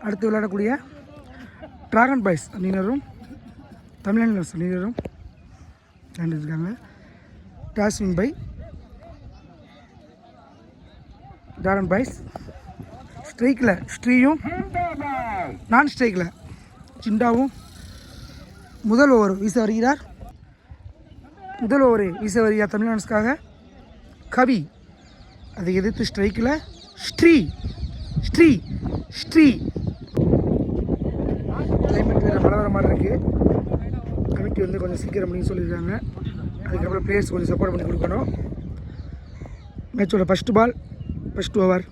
அடுத்து விளையாடக்கூடிய dragon boys அணியினரும் தமிழ்நாடு அணியினரும் விளையாண்டுருக்காங்க. Toss win by Dragon Boys. ஸ்ட்ரைக்கில் ஸ்ரீயும் நான் ஸ்ட்ரைக்கில் சிண்டாவும் முதல் ஓவர் வீச வருகிறார். முதல் ஓவர் வீச வருகிறார் தமிழ்நாடுக்காக கவி. அதை எதிர்த்து ஸ்ட்ரைக்கில் ஸ்ரீ ஸ்ரீ ஸ்ரீ. கிளைமேட் வேறு மழை வர மாதிரி இருக்குது. கமிட்டி வந்து கொஞ்சம் சீக்கிரம் பண்ணி சொல்லியிருக்காங்க. அதுக்கப்புறம் பிளேயர்ஸ் கொஞ்சம் சப்போர்ட் பண்ணி கொடுக்கணும். மேட்சோட ஃபஸ்ட்டு பால் ஃபஸ்ட் ஓவர்.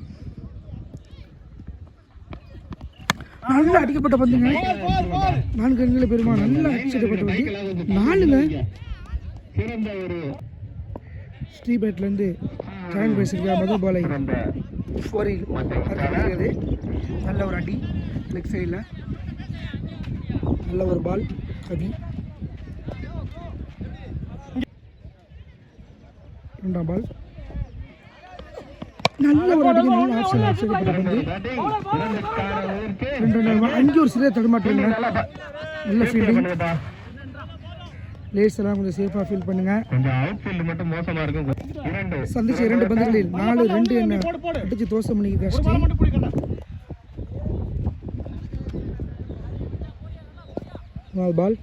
நல்லா அடிக்கப்பட்ட பந்துங்க. 4 ரன்களை பெருமா நல்லா அடிக்கப்பட்ட பந்து 4ங்க. ஸ்ரீ பேட்லேருந்து ஜாயின் பேசியிருக்கா முதல் பாலை 4 இருக்கிறது. நல்ல ஒரு அடி லெக் சைடில். நல்ல ஒரு பால் கவி. 2ஆம் பால் நல்ல ஒரு அடிக்கு நல்ல ஆப்ஷன் வந்து 2 அங்கே ஒரு சிறிய தடுமாற்றம். நல்ல ஃபீல்டிங். பிளேயர்ஸ் எல்லாம் கொஞ்சம் சேஃபாக ஃபீல் பண்ணுங்க. சந்திச்ச 2 பந்துகளில் 4-2 என்ன அடிச்சு தோசம் பண்ணிக்கிட்டு பால்.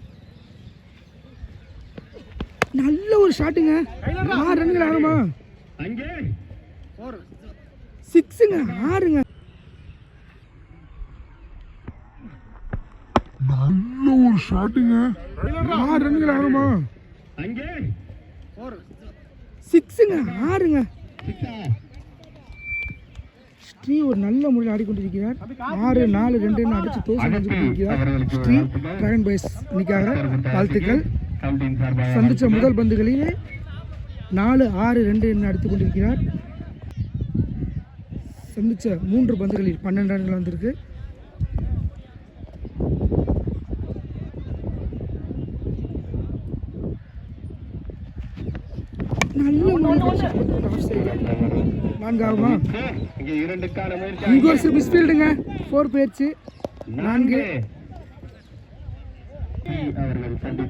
நல்ல ஒரு ஷாட்டுங்க. 6 ரன்கள் ஆகுமா? 6ங்க 6ங்க. நல்ல ஒரு ஷாட்டுங்க. 6 ரன்கள் ஆகுமா? 6ங்க 6ங்க. ஸ்ரீ ஒரு நல்ல முறையில் ஆடிக்கொண்டிருக்கிறார். 6-4-2 அடிச்சு தோசை கொண்டிருக்கிறார் ஸ்ரீ. டிராகன் பாய்ஸ் அணிக்காக வாழ்த்துக்கள். சந்திச்ச முதல் பந்துகளிலே 4-6-2 என்ன அடித்துக் கொண்டிருக்கிறார். சந்திச்ச 3 பந்துகளில் 12 ரன்கள் வந்திருக்கு. நான்காகுமா? இங்க ஒரு மிஸ்ஃபீல்டுங்க. 4 போயிடுச்சு. 4.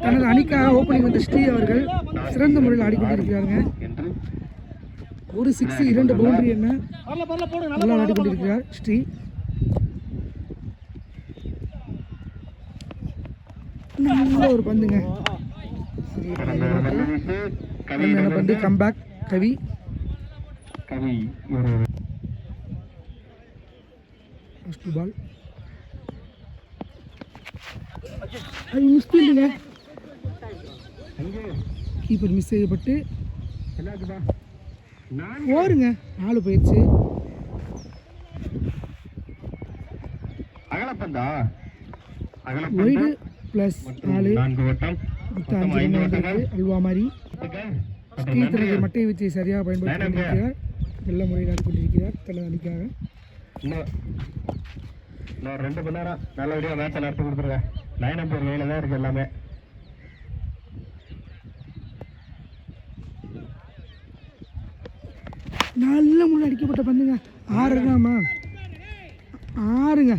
தனது அணிக்காக ஓப்பனிங் வந்த ஸ்ரீ அவர்கள் சிறந்த முறையில் ஆடிக்கொண்டிருக்கிறாருங்க. ஒரு 6 2 பவுண்டரி என்ன நல்லா ஆடிக்கொண்டிருக்கிறார் ஸ்ரீ. நல்ல ஒரு பந்துங்க. பந்து கம்பேக் கவி. ஃபர்ஸ்ட் பால் மிஸ்ஃபீல்டுங்க. கீப்பர் மிஸ் செய்யப்பட்டு 4ங்க 4 போயிடுச்சு. ஒய்டு ப்ளஸ் 4 5 ரன் வந்திருக்கு. அல்வா மாதிரி ஸ்ரீ தனது மட்டை வச்சு சரியாக பயன்படுத்தி கொண்டிருக்கிறார். நல்ல முறையில் ஆடிக்கொண்டிருக்கிறார் தனது அணிக்காக. இன்னும் 2 மணி நேரம் நல்லபடியாக மேட்சை நடத்தி கொடுத்துருக்கேன். லைன் நம்பர் கையில் தான் இருக்குது எல்லாமே. நல்ல முறை அடிக்கப்பட்ட பந்துங்க. 6 ரன்னாமா? 6ங்க.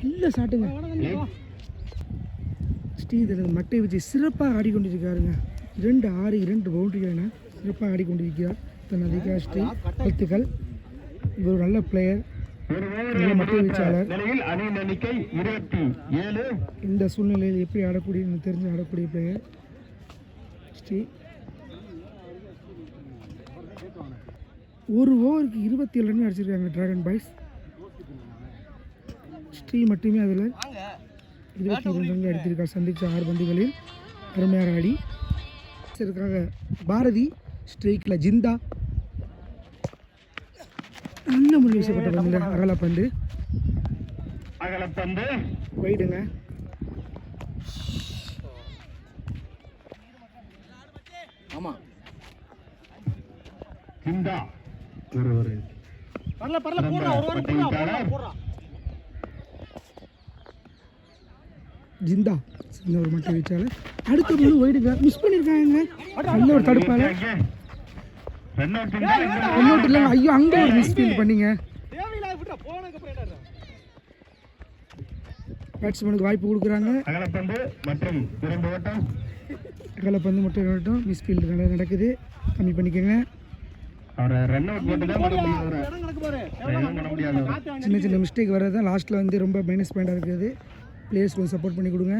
நல்ல ஷாட்டுங்க. ஸ்ரீதரன் மட்டை வச்சு சிறப்பாக ஆடிக்கொண்டிருக்காருங்க. 2-6 2 பவுண்டரிகள் சிறப்பாக ஆடிக்கொண்டிருக்கிறார் தனது ஸ்ரீ. வாழ்த்துக்கள். இவர் நல்ல பிளேயர், நல்ல மட்டை வீச்சாளர். இந்த சூழ்நிலையில் எப்படி ஆடக்கூடிய தெரிஞ்சு ஆடக்கூடிய பிளேயர் ஸ்ரீ. ஒரு ஓவருக்கு 27 ரன் அடிச்சிருக்காங்க டிராகன் பாய்ஸ். ஸ்ரீ மட்டுமே அதில் 22 ரன்கள் அடித்திருக்கார். சந்திச்ச 6 பந்துகளில் அருமையாக ஆடி இருக்காங்க. பாரதி ஸ்ட்ரைக்கில் ஜிந்தா. நல்ல முறை வீசப்பட்ட பந்து அகலப்பந்து. வைடுங்க. ஆமாம் ஜிந்தா ஜிந்தா சின்ன ஒரு மட்டை வீச்சாளர். அடுத்த பந்து ஒயிடுங்க, மிஸ் பண்ணியிருக்காங்க. நல்ல ஒரு தடுப்பால ரன் இல்லைங்க. ஐயோ, அங்கே ஒரு மிஸ் ஃபீல்ட் பண்ணீங்க. பேட்ஸ்மேனுக்கு வாய்ப்பு கொடுக்குறாங்க. அகலப்பந்து மற்றும் 2 ஓட்டம். அகலப்பந்து மட்டும் ஓட்டம். மிஸ் ஃபீல்டு நல்லா நடக்குது, கம்மி பண்ணிக்கோங்க. அவரை ரன் அவுட் போட்டு தான் பண்ண முடியாது. சின்ன சின்ன மிஸ்டேக் வர்றது தான் லாஸ்ட்டில் வந்து ரொம்ப மைனஸ் பாயிண்டாக இருக்குது. பிளேயர்ஸ் கொஞ்சம் சப்போர்ட் பண்ணி கொடுங்க.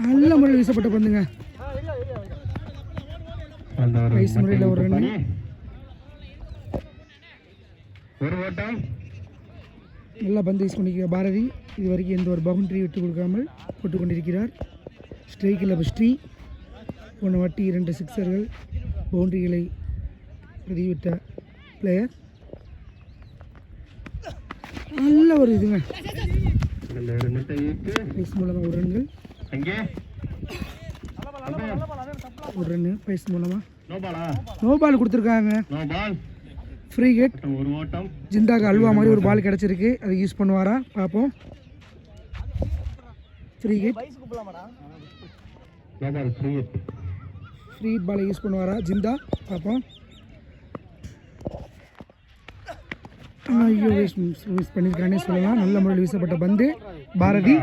நல்ல முறையில் வீசப்பட்ட பந்துங்க. வயசு முறையில் ஒரு ரன். ஒரு ஓட்டம். நல்லா பந்து யூஸ் பண்ணிக்கிற பாரதி இது வரைக்கும் எந்த ஒரு பவுண்டரி விட்டு கொடுக்காமல் போட்டு கொண்டிருக்கிறார். ஸ்ட்ரைக்கில் ஸ்ரீ போன வாட்டி 2 சிக்ஸர்கள் பவுண்டரிகளை பதிவிட்ட பிளேயர். நல்ல ஒரு இதுங்க. பைஸ் மூலமாக ஒரு ரன்கள். ஒரு ரன்னு பைஸ் மூலமாக. நோ பால் கொடுத்துருக்காங்க. Free hit. ஒரு ஓட்டம். ஜிந்தாக்கு அல்வா மாதிரி ஒரு பால் கிடச்சிருக்கு, அதை யூஸ் பண்ணுவாரா பார்ப்போம். Free hit. ஃப்ரீ ஹிட் பாலை யூஸ் பண்ணுவாரா ஜிந்தா பார்ப்போம். ஐயோ, மிஸ் பண்ணியிருக்கானே சொல்லலாம். நல்ல முறையில் வீசப்பட்ட பந்து பாரதி.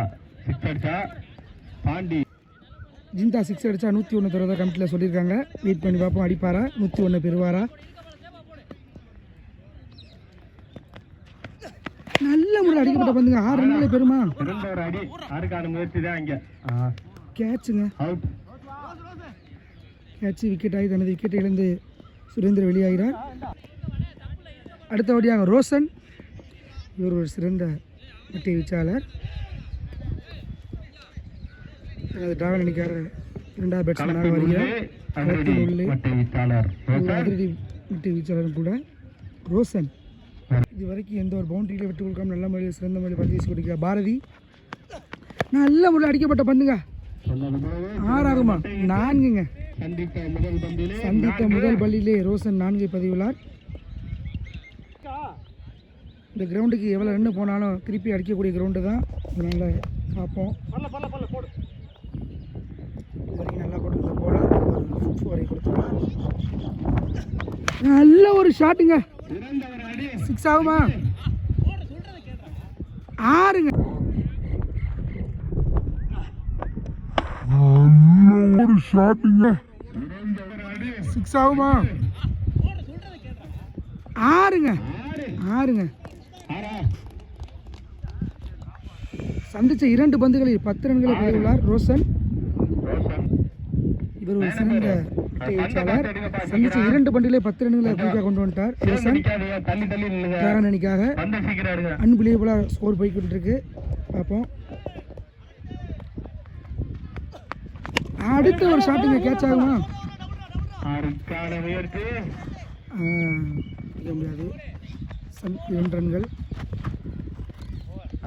ஜிந்தா 6 அடித்தா 101 தடவை கமிட்டியில் சொல்லியிருக்காங்க. வெயிட் பண்ணி பார்ப்போம், அடிப்பாரா 101 பெறுவாரா. நல்ல முறையில் அடிக்கப்பட்ட பந்துங்க. 6 ரன்களை பெறுமா. கேட்சுங்க. கேட்சு விக்கெட் ஆகி தனது விக்கெட்டை இழந்து சுரேந்தர் வெளியாகிறார். அடுத்தபடியாக ரோசன், இவர் ஒரு சிறந்த மட்டை வீச்சாளர். தனது டிராவல் அணிக்கார 2வது பேட்ஸ்மேனாக வருகிறார். அதிரடி மட்டை வீச்சாளரும் கூட ரோசன். இது வரைக்கும் எந்த ஒரு பவுண்டரியில் விட்டு கொடுக்காம நல்ல முறையில் சிறந்த முறையில் பந்து வீசி கொடுக்கிறார் பாரதி. நல்ல முறையில் அடிக்கப்பட்ட பந்துங்க. 6 ஆகுமா. 4ங்க. சந்தித்த முதல் பல்லிலே ரோசன் 4 பதிவுள்ளார். இந்த கிரவுண்டுக்கு எவ்வளோ ரன்னு போனாலும் திருப்பி அடிக்கக்கூடிய கிரவுண்டு தான், அதனால் பார்ப்போம். இது வரைக்கும் நல்லா போட்டிருந்த போல ஒரு 4 கொடுத்துருக்காங்க. நல்ல ஒரு ஷாட்டுங்க. 6 ஆகுமா. 6ங்க. ஒரு ஷாட்டுங்க. 6 ஆகுமா. 6ங்க. 6ங்க. சந்திச்ச 2 பந்துகளில் 10 ரன்களை பெற்றுள்ளார் ரோசன். இவர் ஒரு சிறந்த வீச்சாளர். சந்திச்ச 2 பந்துகளே 10 ரன்களை குயிக்காக கொண்டு வந்துட்டார் ரோசன். டிராகன் அணிக்காக அன்பிலீவபிளாக ஸ்கோர் போய்கிட்டு இருக்கு, பார்ப்போம். அடுத்த ஒரு ஷாட்டுங்க. கேட்ச் ஆகுமா. முடியாது. 2 ரன்கள்.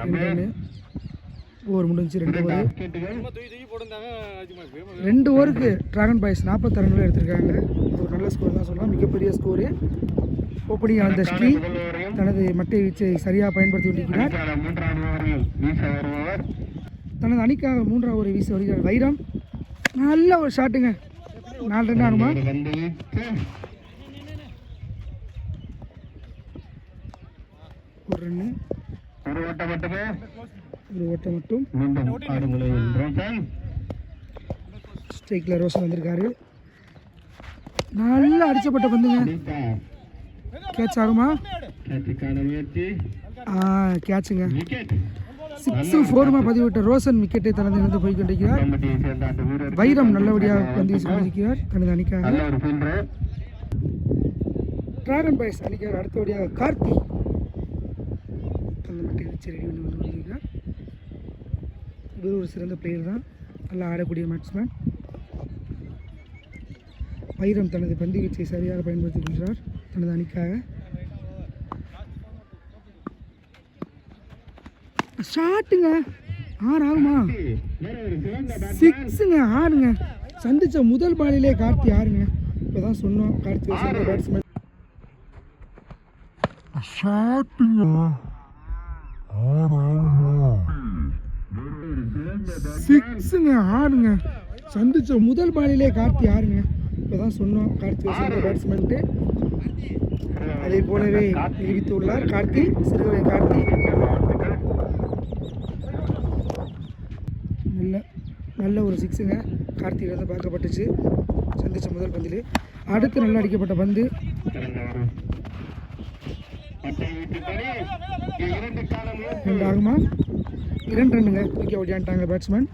2 ரன்னு. ஓவர் முடிஞ்சு 2 ஓவர். 2 ஓவருக்கு டிராகன் பாய்ஸ் 40 ரன்கள் எடுத்திருக்காங்க. இது ஒரு நல்ல ஸ்கோர் தான் சொல்லலாம், மிகப்பெரிய ஸ்கோரு. ஓப்பனிங் வந்த ஸ்ரீ தனது மட்டை வீச்சை சரியாக பயன்படுத்தி கொண்டிருக்கிறார். தனது அணிக்காக 3வது ஓவரை வீச வருகிறார் வைரம். நல்ல ஒரு ஷாட்டுங்க. 4 ரன் ஆகுமா. ஒரு ரன்னு. ஒரு ஓட்டம் மட்டும். ஸ்ட்ரைக்கில் ரோசன் வந்திருக்காரு. நல்லா அடிச்சப்பட்ட பந்துங்க. கேட்ச் ஆகுமா. கேட்சுங்க. 6 4 பதிவிட்ட ரோசன் விக்கெட்டை தனது இழந்து போய் கொண்டிருக்கிறார். வைரம் நல்லபடியாக பந்து வீசி கொண்டிருக்கிறார் தனது அணிக்காக. டிராகன் பாய்ஸ் அணிக்காக அடுத்தபடியாக கார்த்தி தனது மட்டை வச்சு ரெடி பண்ணி வந்து கொண்டிருக்கிறார். இவர் ஒரு சிறந்த பிளேயர் தான், நல்லா ஆடக்கூடிய பேட்ஸ்மேன். வைரம் தனது பந்து வீச்சை சரியாக பயன்படுத்துகின்றார் தனது அணிக்காக. ஷாட்டுங்க. 6 ஆகுமா. 6ங்க. 6ங்க. சந்திச்ச முதல் பாலிலே கார்த்தி 6ங்க. இப்போதான் சொன்னோம் கார்த்தி சிறந்த பேட்ஸ்மேன். ஷாட்டுங்க. 6 ஆகுமா. சிக்ஸுங்க, ஆறுங்க. சந்திச்ச முதல் பாலிலே கார்த்தி ஆறுங்க. இப்போதான் சொன்னோம் கார்த்தி ஒரு சிறந்த பேட்ஸ்மேன்ட்டு. அதே போலவே நிரூபித்துள்ளார் கார்த்தி, சிறுவை கார்த்தி. நல்ல ஒரு சிக்ஸுங்க கார்த்தியிலிருந்து பார்க்கப்பட்டுச்சு சந்திச்ச முதல் பந்தில். அடுத்து நல்லா அடிக்கப்பட்ட பந்து. 2 ஆகுமா? 2 ரன்னுங்க. தூக்கி ஓடியான்ட்டாங்க பேட்ஸ்மேன்.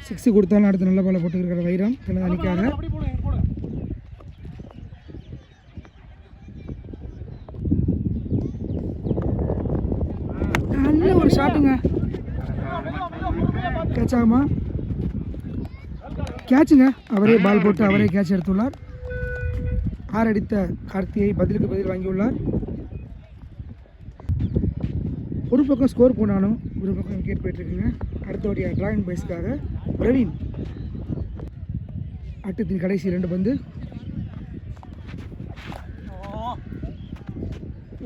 6 கொடுத்தாலும் அடுத்து நல்ல பாலை போட்டுருக்கிற வைரம் தனது அணிக்காக. நல்ல ஒரு ஷாட்டுங்க. கேட்ச் ஆகுமா? கேட்சுங்க. அவரே பால் போட்டு அவரே கேட்ச் எடுத்துள்ளார். 6 அடித்த கார்த்தியை பதிலுக்கு பதில் வாங்கியுள்ளார். ஒரு பக்கம் ஸ்கோர் போனாலும் ஒரு பக்கம் விக்கெட் போயிட்டுருக்குங்க. அடுத்தபடியாக டிராகன் பாய்ஸ்க்காக பிரவீன். ஆட்டத்தின் கடைசி 2 பந்து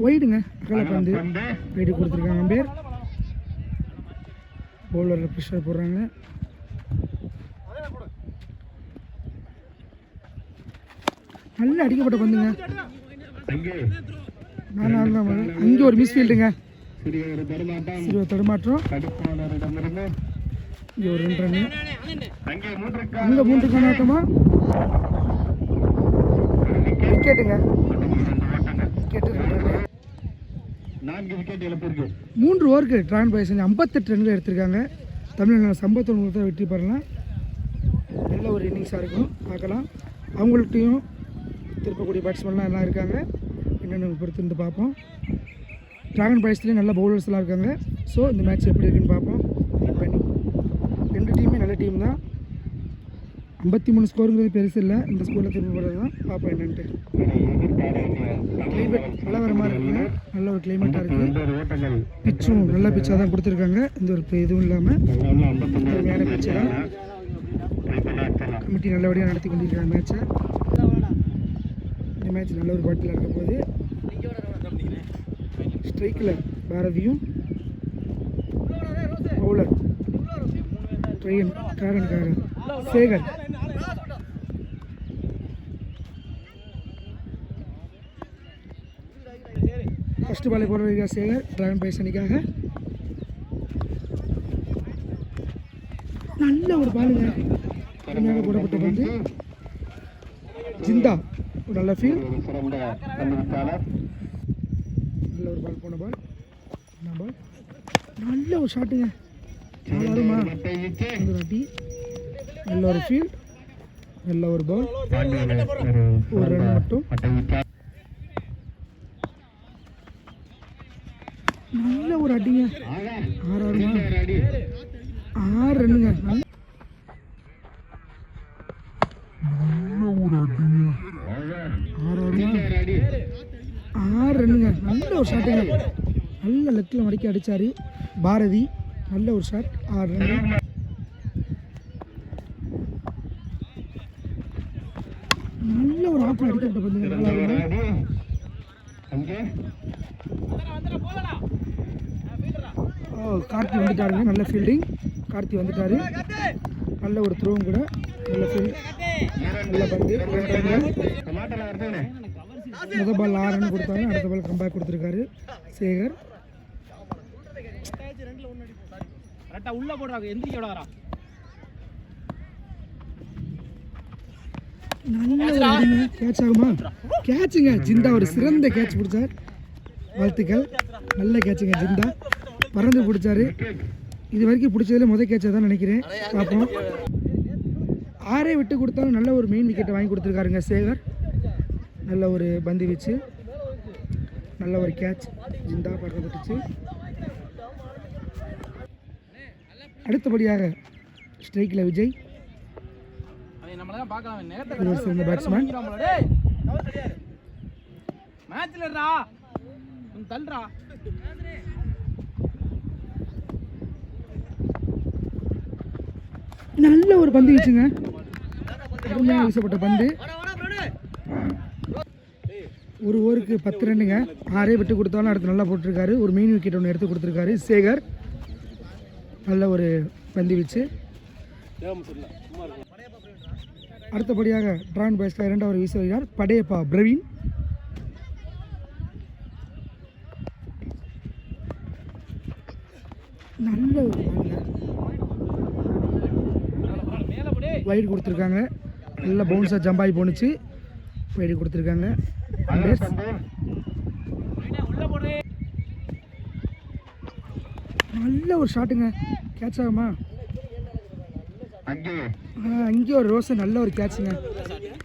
ஒயிடுங்க. அகல பந்து வெயிட்டு கொடுத்துருக்காங்க அம்பேர். பவுலரில் ப்ரெஷர் போடுறாங்க. நல்லா அடிக்கப்பட்ட பந்துங்க. அங்கே ஒரு மிஸ்ஃபீல்டுங்க. சிறுவ தடுமாற்றம். இங்கே ஒரு 2 ரன்னு. அங்கே 3 கண்ணாட்டமா விக்கெட்டுங்க. விக்கெட்டு 3 ஓவருக்கு டிராகன் பாய்ஸ் 58 ரன்கள் எடுத்திருக்காங்க. தமிழ்நாடு சம்பத்தொன்று வெற்றி பெறலாம். நல்ல ஒரு இன்னிங்ஸாக இருக்கும், பார்க்கலாம். அவங்கள்ட்டையும் திருப்பக்கூடிய பேட்ஸ்மேன்லாம் எல்லாம் இருக்காங்க. என்னென்னு பொறுத்து இருந்து பார்ப்போம். டிராகன் பாய்ஸ்லேயும் நல்ல பவுலர்ஸ்லாம் இருக்காங்க. ஸோ இந்த மேட்ச் எப்படி இருக்குன்னு பார்ப்போம். வெயிட் பண்ணி 2 டீமே நல்ல டீம் தான். 53 ஸ்கோருங்கிறது பெருசு இல்லை. இந்த ஸ்கோரில் திரும்ப போகிறது தான் பார்ப்போம் என்னன்ட்டு. கிளைமேட் நல்லா வர மாதிரி இருக்குங்க. நல்ல ஒரு கிளைமேட்டாக இருக்குது. பிச்சும் நல்ல பிச்சாக தான் கொடுத்துருக்காங்க. இந்த ஒரு இதுவும் இல்லாமல் அருமையான பிச்சு தான். கமிட்டி நல்லபடியாக நடத்தி கொண்டிருக்காங்க மேட்சை. இந்த மேட்ச் நல்ல ஒரு பாட்டில் இருக்க போது. ஸ்ட்ரைக்கில் பாரதியும், பவுலர் டிராகனுக்காக சேகர். ஃபஸ்ட்டு பாலை போடுற சேகர் டிராகன் பாய்ஸ் அணிக்காக. நல்ல ஒரு பாலுங்க. அருமையாக போடப்பட்ட பந்து. ஜிந்தா ஒரு நல்ல ஃபீல். நல்ல ஒரு பால் போன பால். நல்ல ஒரு ஷாட்டுங்க. ஆளாருமா அடி. நல்ல ஒரு ஃபீல்ட். நல்ல ஒரு பால். ஒரு ரன் மட்டும். நல்ல ஒரு அடிங்க. 6 ரன்னுங்க. நல்ல ஒரு ஷாட்டுங்க. நல்ல லெக்கில் மடக்கி அடித்தார் பாரதி. நல்ல ஒரு ஷாட். 6 ரன். நல்ல ஒரு ஆஃபில் அடிக்கப்பட்ட பந்துங்க. கார்த்தி வந்துட்டாருங்க. நல்ல ஃபீல்டிங். கார்த்தி வந்துட்டாரு. நல்ல ஒரு த்ரோவும் கூட. நல்ல ஃபீல்ட். நல்ல பந்து. முதல் பால் 6 ரன் கொடுத்தாங்க. அடுத்த பால் கம்பேக் கொடுத்துருக்காரு சேகர். நல்ல கேட்ச் ஆகுமா? கேட்சுங்க. ஜிந்தா ஒரு சிறந்த கேட்ச் பிடிச்சார். வாழ்த்துக்கள். நல்ல கேட்சுங்க. ஜிந்தா பறந்து பிடிச்சாரு. இது வரைக்கும் பிடிச்சதில் முதல் கேட்சை தான் நினைக்கிறேன். பார்ப்போம். 6 விட்டு கொடுத்தாலும் நல்ல ஒரு மெயின் விக்கெட்டை வாங்கி கொடுத்துருக்காருங்க சேகர். நல்ல ஒரு பந்து வீச்சு. நல்ல ஒரு கேட்ச். ஜிந்தா பறக்கப்பட்டுச்சு. அடுத்தபடியாக ஸ்ட்ரைக்கில் விஜய். ஒரு சிறந்த பேட்ஸ்மேன். நல்ல ஒரு பந்து வீச்சுங்க. அருமையாக வீசப்பட்ட பந்து. ஒரு ஓவருக்கு 10 ரன்னுங்க. 6 விட்டு கொடுத்தாலும் அடுத்து நல்லா போட்டிருக்காரு. ஒரு மெயின் விக்கெட் ஒன்று எடுத்து கொடுத்துருக்காரு சேகர். நல்ல ஒரு பந்து வீச்சு. அடுத்தபடியாக டிராகன் பாய்ஸ்க்காக 2வது ஓவர் வீச வருகிறார் படையப்பா பிரவீன். நல்ல ஒரு வைடு கொடுத்துருக்காங்க. நல்ல பவுன்ஸாக ஜம்ப் ஆகி போணுச்சு. வைடு கொடுத்துருக்காங்க. நல்ல ஒரு ஷாட்டுங்க. கேட்ச் ஆகுமா? அங்கேயும் ஒரு ரோசன் நல்ல ஒரு கேட்சுங்க.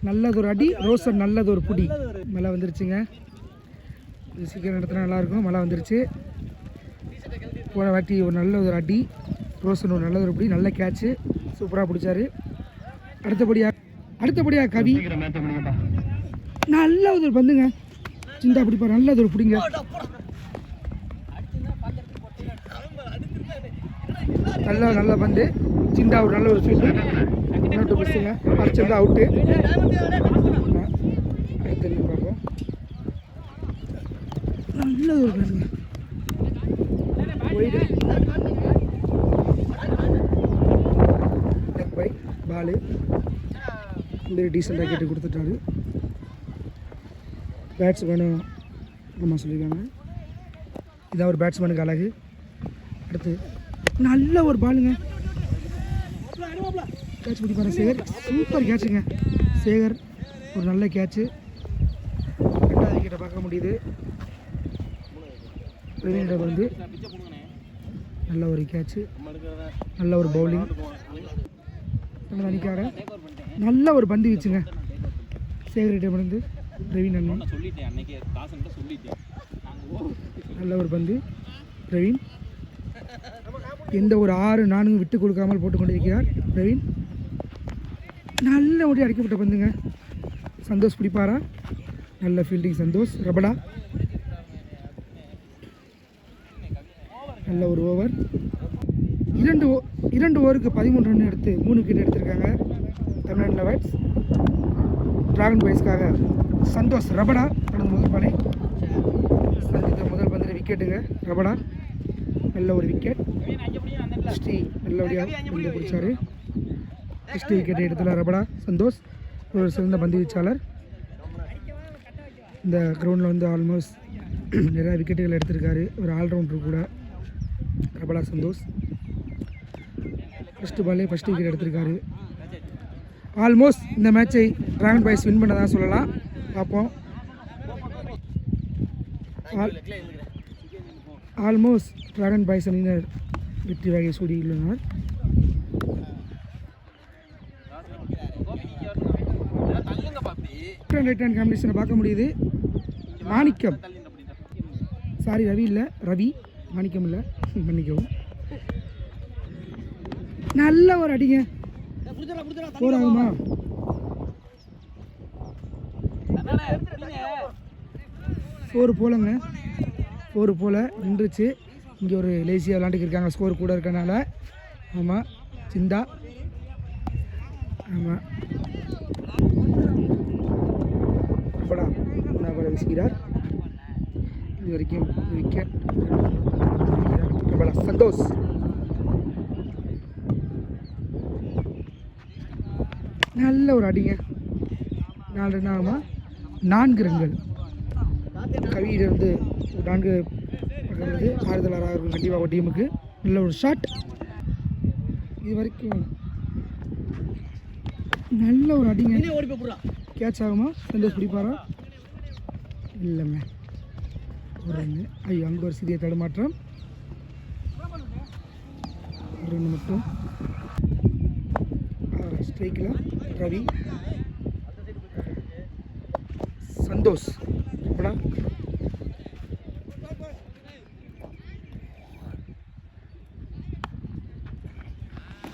நல்லது ஒரு அடி, ரோசன் நல்லது ஒரு புடி. மழை வந்துருச்சுங்க. இது சீக்கிரம் நடத்தினா நல்லாயிருக்கும். மழை வந்துருச்சு. போன வாட்டி ஒரு நல்ல ஒரு அடி, ரோசன் ஒரு நல்ல ஒரு புடி, நல்ல கேட்சு, சூப்பராக பிடிச்சாரு. அடுத்தபடியாக கவி நல்ல ஒரு பந்துங்க. சிந்தா பிடிப்பார். நல்லது ஒரு பிடிங்க. நல்ல பந்து. சிந்தா ஒரு நல்ல ஒரு ஃபீல்டு. இன்னொரு பிடிச்சுங்க. அடிச்சிருந்தா அவுட்டு. அடுத்து பார்ப்போம். நல்ல ஒரு பந்துங்க. Wide leg bye ball. இந்த டீசெண்டாக கேட்டு கொடுத்துட்டாரு. பேட்ஸ்மேனும் அம்மா சொல்லியிருக்காங்க. இதான் ஒரு பேட்ஸ்மேனுக்கு அழகு. அடுத்து நல்ல ஒரு பாலுங்க. கேட்ச் பிடிப்பாரு சேகர். சூப்பர் கேட்சுங்க. சேகர் ஒரு நல்ல கேட்சு. 2வது விக்கெட்டை பார்க்க முடியுது. பிரவீனிடம் வந்து நல்ல ஒரு கேட்சு, நல்ல ஒரு பவுலிங். நம்ம அணிக்காக நல்ல ஒரு பந்து வீச்சுங்க. சேகரிடம் இருந்து பிரவீன் அண்ணன். நல்ல ஒரு பந்து பிரவீன். எந்த ஒரு 6-4 விட்டு கொடுக்காமல் போட்டுக்கொண்டிருக்கிறார் பிரவீன். நல்ல ஒரு அடிக்கப்பட்ட பந்துங்க. சந்தோஷ் பிடிப்பாரா? நல்ல ஃபீல்டிங் சந்தோஷ். ரபடா நல்ல ஒரு ஓவர். 2 ஓவருக்கு 13 ரன் எடுத்து 3 விக்கெட் எடுத்திருக்காங்க தமிழ்நாடு லெவன்ஸ். டிராகன் பாய்ஸ்க்காக சந்தோஷ் ரபடா கடந்த முதல் பாலை சந்தித்த முதல் பந்தில் விக்கெட்டுங்க. ரபடா நல்ல ஒரு விக்கெட். ஸ்ரீ நல்லபடியாக பந்து பிடிச்சாரு. ஃபஸ்ட்டு விக்கெட்டை எடுத்துள்ள ரபடா சந்தோஷ் ஒரு சிறந்த பந்து வீச்சாளர். இந்த கிரவுண்டில் வந்து ஆல்மோஸ்ட் நிறையா விக்கெட்டுகள் எடுத்திருக்காரு. ஒரு ஆல்ரவுண்டர் கூட ரபடா சந்தோஷ். ஃபஸ்ட்டு பாலே ஃபஸ்ட்டு விக்கெட் எடுத்திருக்காரு. ஆல்மோஸ்ட் இந்த மேட்சை டிராகன் பாய்ஸ் வின் பண்ணதான் சொல்லலாம். பார்ப்போம். ஆல்மோஸ்ட் டிராகன் பாய்ஸ் அணியினர் வெற்றி வாகை சூடியுள்ளனர். ரைட் ஹேண்ட் காம்பினேஷனை பார்க்க முடியுது. மாணிக்கம், சாரி ரவி இல்லை, ரவி, மாணிக்கம் இல்லை, மன்னிக்கவும். நல்ல ஒரு அடிங்க. போராகுமா? போலங்க. 4 போல நின்றுச்சு. இங்கே ஒரு லேசியாக விளாண்டுக்கு இருக்காங்க ஸ்கோர் கூட இருக்கனால. ஆமாம் சிந்தா. ஆமாம் அப்படா நான் வீசுகிறார். இது வரைக்கும் விக்கெட் சந்தோஷ். நல்ல ஒரு அடிங்க. 4 ரன் ஆகுமா? 4 ரன்கள். கவியிலிருந்து 4 பக்கத்துலேருந்து ஆறுதலாக இருக்கும் கண்டிப்பாக ஒரு டீமுக்கு. நல்ல ஒரு ஷாட். இது வரைக்கும் நல்ல ஒரு அடிங்க. கேட்ச் ஆகுமா? சந்தோஷ் பிடிப்பாரா? இல்லைங்க, ஒரு ரன்னு. ஐயோ, அங்கே ஒரு சிறிய தடுமாற்றம். ஒரு ரன் மட்டும். ஸ்ட்ரைக்கில் ரவி சந்தோஷ். அப்படா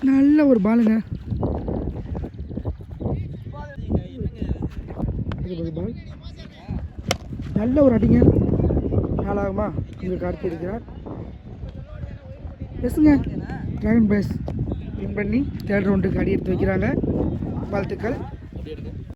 நல்ல ஒரு பாலுங்க. பால் நல்ல ஒரு அடிங்க. 4 ஆகுமா? இங்கே கார்த்தி இருக்கிறார். எஸ்ங்க, டிராகன் பாய்ஸ் வின் பண்ணி 3rd ரவுண்டுக்கு அடி எடுத்து வைக்கிறாங்க. வாழ்த்துக்கள்.